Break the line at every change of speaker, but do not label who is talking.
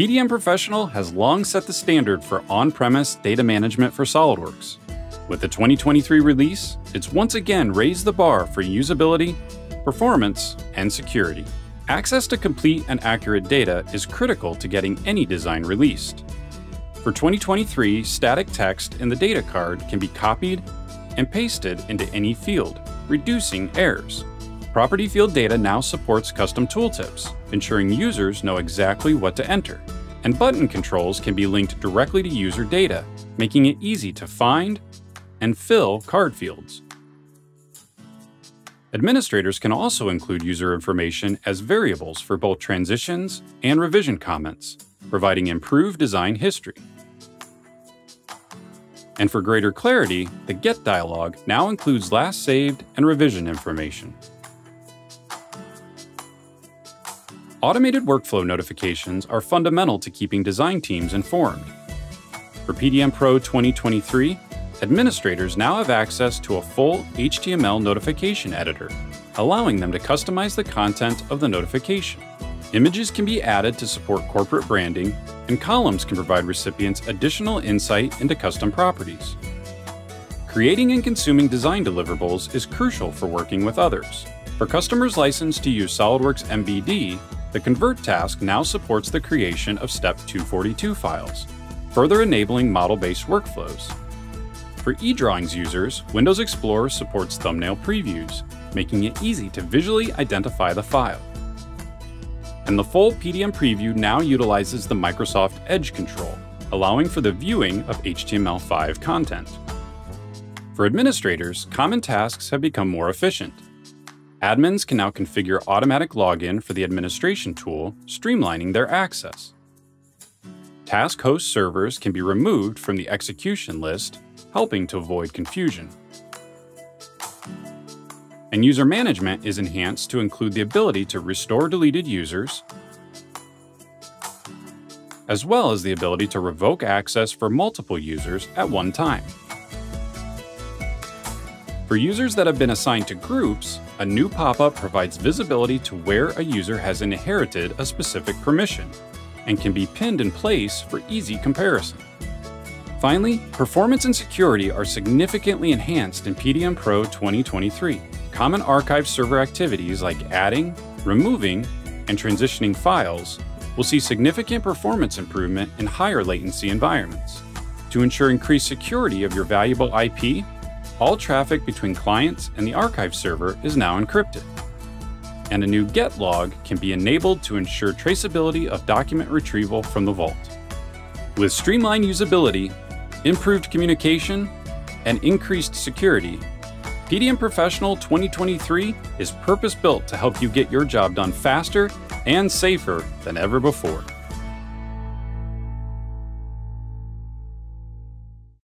PDM Professional has long set the standard for on-premise data management for SOLIDWORKS. With the 2023 release, it's once again raised the bar for usability, performance, and security. Access to complete and accurate data is critical to getting any design released. For 2023, static text in the data card can be copied and pasted into any field, reducing errors. Property field data now supports custom tooltips, ensuring users know exactly what to enter. And button controls can be linked directly to user data, making it easy to find and fill card fields. Administrators can also include user information as variables for both transitions and revision comments, providing improved design history. And for greater clarity, the Get dialog now includes last saved and revision information. Automated workflow notifications are fundamental to keeping design teams informed. For PDM Pro 2023, administrators now have access to a full HTML notification editor, allowing them to customize the content of the notification. Images can be added to support corporate branding, and columns can provide recipients additional insight into custom properties. Creating and consuming design deliverables is crucial for working with others. For customers licensed to use SOLIDWORKS MBD, the Convert task now supports the creation of Step 242 files, further enabling model-based workflows. For eDrawings users, Windows Explorer supports thumbnail previews, making it easy to visually identify the file. And the full PDM preview now utilizes the Microsoft Edge control, allowing for the viewing of HTML5 content. For administrators, common tasks have become more efficient. Admins can now configure automatic login for the administration tool, streamlining their access. Task host servers can be removed from the execution list, helping to avoid confusion. And user management is enhanced to include the ability to restore deleted users, as well as the ability to revoke access for multiple users at one time. For users that have been assigned to groups, a new pop-up provides visibility to where a user has inherited a specific permission and can be pinned in place for easy comparison. Finally, performance and security are significantly enhanced in PDM Pro 2023. Common archive server activities like adding, removing, and transitioning files will see significant performance improvement in higher latency environments. To ensure increased security of your valuable IP, all traffic between clients and the archive server is now encrypted. And a new Get log can be enabled to ensure traceability of document retrieval from the vault. With streamlined usability, improved communication, and increased security, PDM Professional 2023 is purpose-built to help you get your job done faster and safer than ever before.